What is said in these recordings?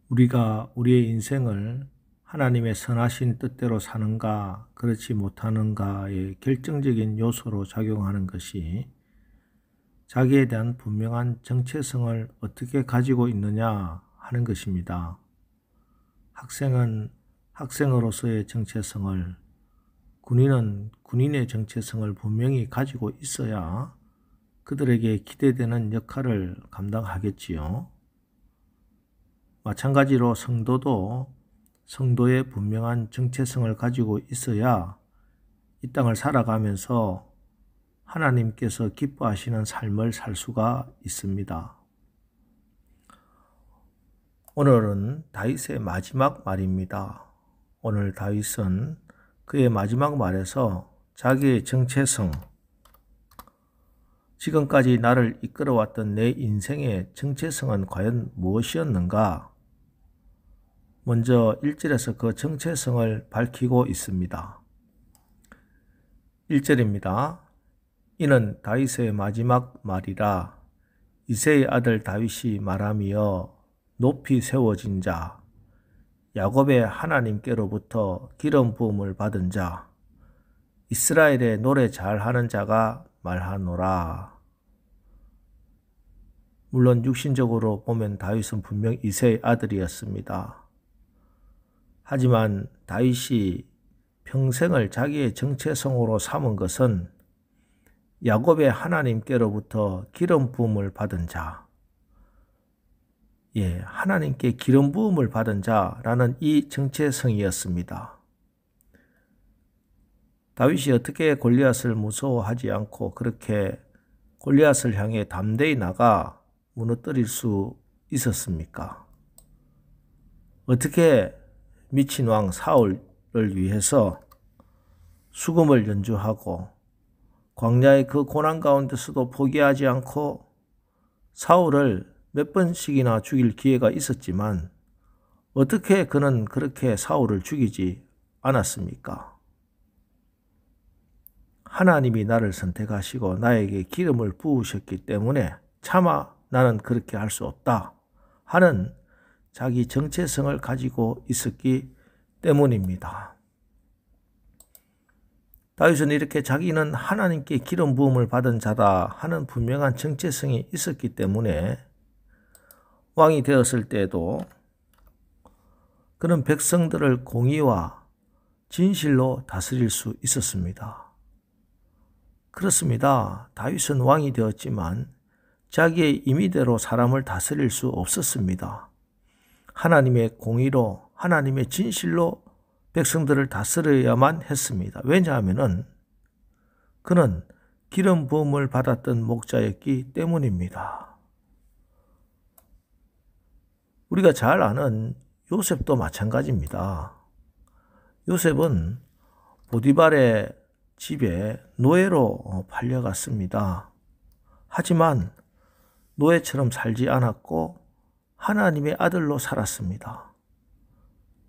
우리가 우리의 인생을 하나님의 선하신 뜻대로 사는가, 그렇지 못하는가의 결정적인 요소로 작용하는 것이 자기에 대한 분명한 정체성을 어떻게 가지고 있느냐 하는 것입니다. 학생은 학생으로서의 정체성을, 군인은 군인의 정체성을 분명히 가지고 있어야 그들에게 기대되는 역할을 감당하겠지요. 마찬가지로 성도도 성도의 분명한 정체성을 가지고 있어야 이 땅을 살아가면서 하나님께서 기뻐하시는 삶을 살 수가 있습니다. 오늘은 다윗의 마지막 말입니다. 오늘 다윗은 그의 마지막 말에서 자기의 정체성, 지금까지 나를 이끌어왔던 내 인생의 정체성은 과연 무엇이었는가? 먼저 1절에서 그 정체성을 밝히고 있습니다. 1절입니다. 이는 다윗의 마지막 말이라 이새의 아들 다윗이 말하며 높이 세워진 자, 야곱의 하나님께로부터 기름 부음을 받은 자, 이스라엘의 노래 잘하는 자가 말하노라. 물론 육신적으로 보면 다윗은 분명 이새의 아들이었습니다. 하지만 다윗이 평생을 자기의 정체성으로 삼은 것은 야곱의 하나님께로부터 기름 부음을 받은 자, 하나님께 기름 부음을 받은 자라는 이 정체성이었습니다. 다윗이 어떻게 골리앗을 무서워하지 않고 그렇게 골리앗을 향해 담대히 나가 무너뜨릴 수 있었습니까? 어떻게 미친 왕 사울을 위해서 수금을 연주하고 광야의 그 고난 가운데서도 포기하지 않고 사울을 몇 번씩이나 죽일 기회가 있었지만 어떻게 그는 그렇게 사울을 죽이지 않았습니까? 하나님이 나를 선택하시고 나에게 기름을 부으셨기 때문에 차마 나는 그렇게 할 수 없다 하는 자기 정체성을 가지고 있었기 때문입니다. 다윗은 이렇게 자기는 하나님께 기름 부음을 받은 자다 하는 분명한 정체성이 있었기 때문에 왕이 되었을 때에도 그는 백성들을 공의와 진실로 다스릴 수 있었습니다. 그렇습니다. 다윗은 왕이 되었지만 자기의 임의대로 사람을 다스릴 수 없었습니다. 하나님의 공의로, 하나님의 진실로 백성들을 다스려야만 했습니다. 왜냐하면 그는 기름 부음을 받았던 목자였기 때문입니다. 우리가 잘 아는 요셉도 마찬가지입니다. 요셉은 보디발의 집에 노예로 팔려갔습니다. 하지만 노예처럼 살지 않았고 하나님의 아들로 살았습니다.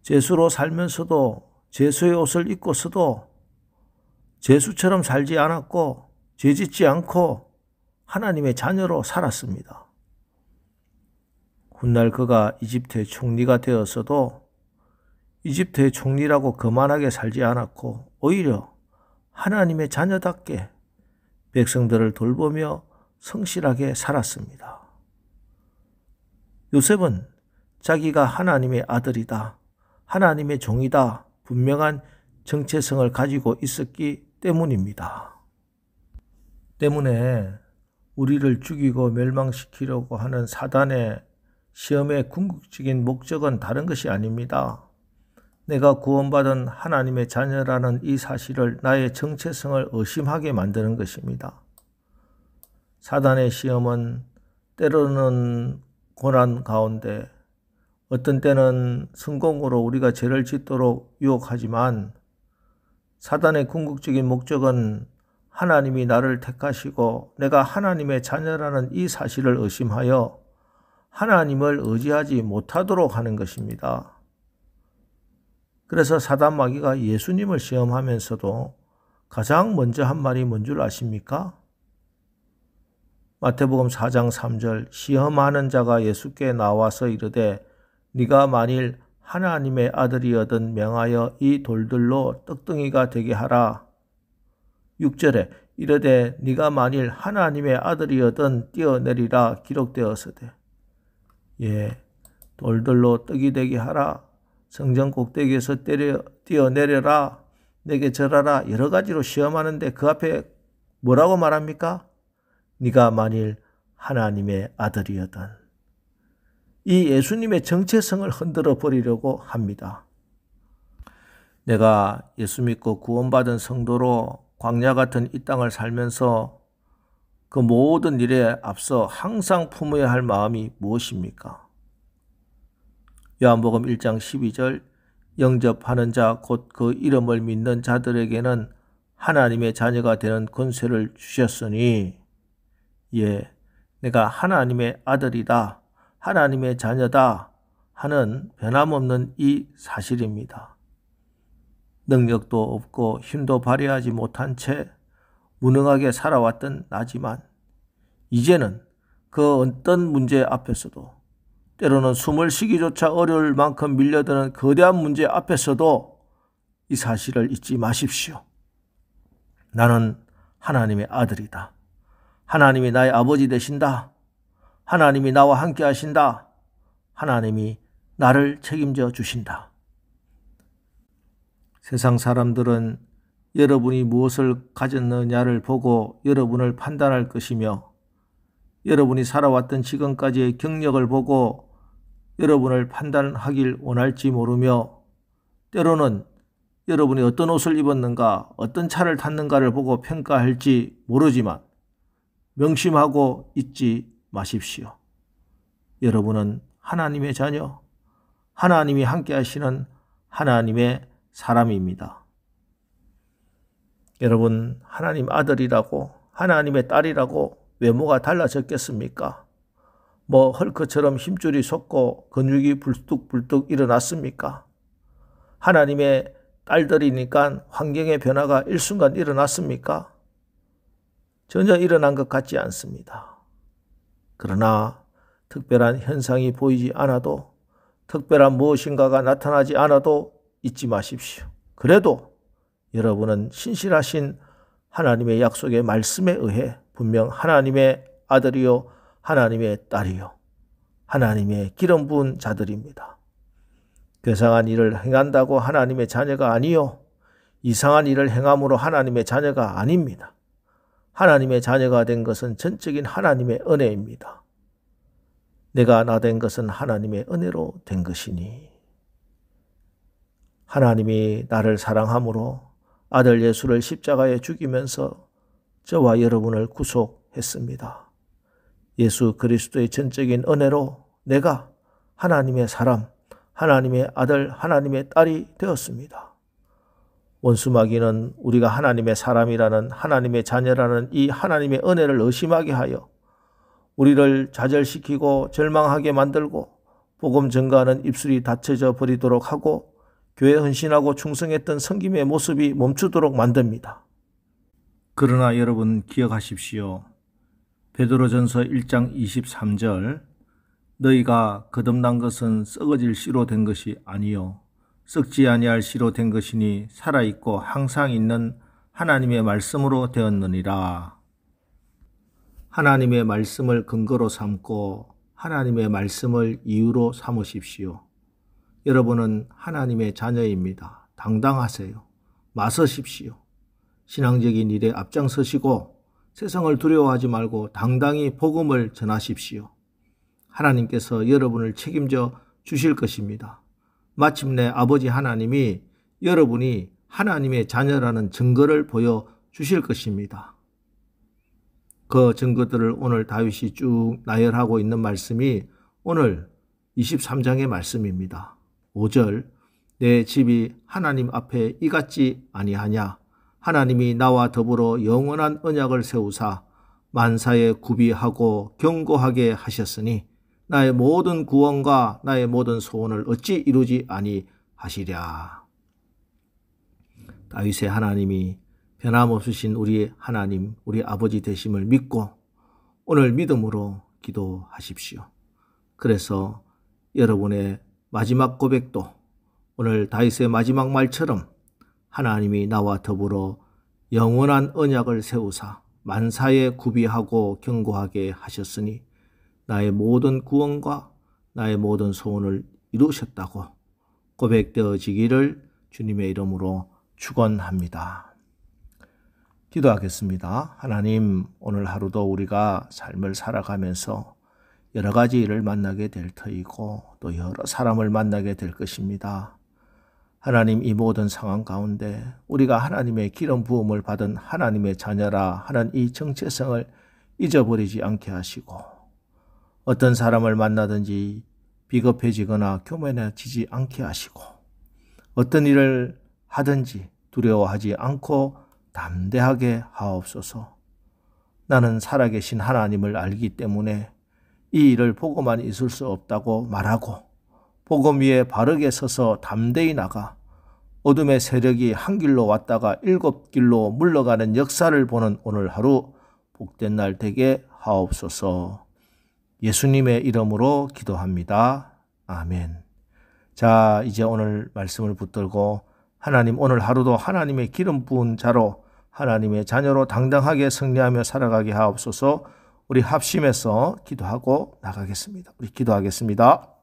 제수로 살면서도 제수의 옷을 입고서도 제수처럼 살지 않았고 죄짓지 않고 하나님의 자녀로 살았습니다. 훗날 그가 이집트의 총리가 되었어도 이집트의 총리라고 거만하게 살지 않았고 오히려 하나님의 자녀답게 백성들을 돌보며 성실하게 살았습니다. 요셉은 자기가 하나님의 아들이다, 하나님의 종이다 분명한 정체성을 가지고 있었기 때문입니다. 때문에 우리를 죽이고 멸망시키려고 하는 사단의 시험의 궁극적인 목적은 다른 것이 아닙니다. 내가 구원받은 하나님의 자녀라는 이 사실을, 나의 정체성을 의심하게 만드는 것입니다. 사단의 시험은 때로는 고난 가운데, 어떤 때는 성공으로 우리가 죄를 짓도록 유혹하지만 사단의 궁극적인 목적은 하나님이 나를 택하시고 내가 하나님의 자녀라는 이 사실을 의심하여 하나님을 의지하지 못하도록 하는 것입니다. 그래서 사단 마귀가 예수님을 시험하면서도 가장 먼저 한 말이 뭔 줄 아십니까? 마태복음 4장 3절, 시험하는 자가 예수께 나와서 이르되 네가 만일 하나님의 아들이여든 명하여 이 돌들로 떡덩이가 되게 하라. 6절에 이르되 네가 만일 하나님의 아들이여든 뛰어내리라 기록되었으되. 돌들로 떡이 되게 하라. 성전 꼭대기에서 뛰어내려라. 내게 절하라. 여러 가지로 시험하는데 그 앞에 뭐라고 말합니까? 네가 만일 하나님의 아들이여든. 이 예수님의 정체성을 흔들어 버리려고 합니다. 내가 예수 믿고 구원받은 성도로 광야 같은 이 땅을 살면서 그 모든 일에 앞서 항상 품어야 할 마음이 무엇입니까? 요한복음 1장 12절 영접하는 자 곧 그 이름을 믿는 자들에게는 하나님의 자녀가 되는 권세를 주셨으니 내가 하나님의 아들이다, 하나님의 자녀다 하는 변함없는 이 사실입니다. 능력도 없고 힘도 발휘하지 못한 채 무능하게 살아왔던 나지만 이제는 그 어떤 문제 앞에서도 때로는 숨을 쉬기조차 어려울 만큼 밀려드는 거대한 문제 앞에서도 이 사실을 잊지 마십시오. 나는 하나님의 아들이다. 하나님이 나의 아버지 되신다. 하나님이 나와 함께 하신다. 하나님이 나를 책임져 주신다. 세상 사람들은 여러분이 무엇을 가졌느냐를 보고 여러분을 판단할 것이며 여러분이 살아왔던 지금까지의 경력을 보고 여러분을 판단하길 원할지 모르며 때로는 여러분이 어떤 옷을 입었는가, 어떤 차를 탔는가를 보고 평가할지 모르지만 명심하고 잊지 마십시오. 여러분은 하나님의 자녀, 하나님이 함께 하시는 하나님의 사람입니다. 여러분, 하나님 아들이라고, 하나님의 딸이라고 외모가 달라졌겠습니까? 헐크처럼 힘줄이 솟고 근육이 불뚝불뚝 일어났습니까? 하나님의 딸들이니까 환경의 변화가 일순간 일어났습니까? 전혀 일어난 것 같지 않습니다. 그러나 특별한 현상이 보이지 않아도, 특별한 무엇인가가 나타나지 않아도 잊지 마십시오. 그래도 여러분은 신실하신 하나님의 약속의 말씀에 의해 분명 하나님의 아들이요, 하나님의 딸이요, 하나님의 기름 부은 자들입니다. 괴상한 일을 행한다고 하나님의 자녀가 아니요, 이상한 일을 행함으로 하나님의 자녀가 아닙니다. 하나님의 자녀가 된 것은 전적인 하나님의 은혜입니다. 내가 나 된 것은 하나님의 은혜로 된 것이니 하나님이 나를 사랑함으로 아들 예수를 십자가에 죽이면서 저와 여러분을 구속했습니다. 예수 그리스도의 전적인 은혜로 내가 하나님의 사람, 하나님의 아들, 하나님의 딸이 되었습니다. 원수마귀는 우리가 하나님의 사람이라는, 하나님의 자녀라는 이 하나님의 은혜를 의심하게 하여 우리를 좌절시키고 절망하게 만들고 복음 전가하는 입술이 닫혀져 버리도록 하고 교회 헌신하고 충성했던 섬김의 모습이 멈추도록 만듭니다. 그러나 여러분 기억하십시오. 베드로전서 1장 23절 너희가 거듭난 것은 썩어질 씨로 된 것이 아니요 썩지 아니할 씨로 된 것이니 살아있고 항상 있는 하나님의 말씀으로 되었느니라. 하나님의 말씀을 근거로 삼고 하나님의 말씀을 이유로 삼으십시오. 여러분은 하나님의 자녀입니다. 당당하세요. 맞서십시오. 신앙적인 일에 앞장서시고 세상을 두려워하지 말고 당당히 복음을 전하십시오. 하나님께서 여러분을 책임져 주실 것입니다. 마침내 아버지 하나님이 여러분이 하나님의 자녀라는 증거를 보여주실 것입니다. 그 증거들을 오늘 다윗이 쭉 나열하고 있는 말씀이 오늘 23장의 말씀입니다. 5절 내 집이 하나님 앞에 이같지 아니하냐. 하나님이 나와 더불어 영원한 언약을 세우사 만사에 구비하고 경고하게 하셨으니 나의 모든 구원과 나의 모든 소원을 어찌 이루지 아니하시랴. 다윗의 하나님이 변함없으신 우리 하나님, 우리 아버지 되심을 믿고 오늘 믿음으로 기도하십시오. 그래서 여러분의 마지막 고백도 오늘 다윗의 마지막 말처럼 하나님이 나와 더불어 영원한 언약을 세우사 만사에 구비하고 견고하게 하셨으니 나의 모든 구원과 나의 모든 소원을 이루셨다고 고백되어지기를 주님의 이름으로 축원합니다. 기도하겠습니다. 하나님, 오늘 하루도 우리가 삶을 살아가면서 여러 가지 일을 만나게 될 터이고 또 여러 사람을 만나게 될 것입니다. 하나님, 이 모든 상황 가운데 우리가 하나님의 기름 부음을 받은 하나님의 자녀라 하는 이 정체성을 잊어버리지 않게 하시고 어떤 사람을 만나든지 비겁해지거나 교만해지지 않게 하시고 어떤 일을 하든지 두려워하지 않고 담대하게 하옵소서. 나는 살아계신 하나님을 알기 때문에 이 일을 보고만 있을 수 없다고 말하고 복음 위에 바르게 서서 담대히 나가 어둠의 세력이 한 길로 왔다가 7길로 물러가는 역사를 보는 오늘 하루 복된 날 되게 하옵소서. 예수님의 이름으로 기도합니다. 아멘. 자, 이제 오늘 말씀을 붙들고 하나님, 오늘 하루도 하나님의 기름 부은 자로 하나님의 자녀로 당당하게 승리하며 살아가게 하옵소서. 우리 합심해서 기도하고 나가겠습니다. 우리 기도하겠습니다.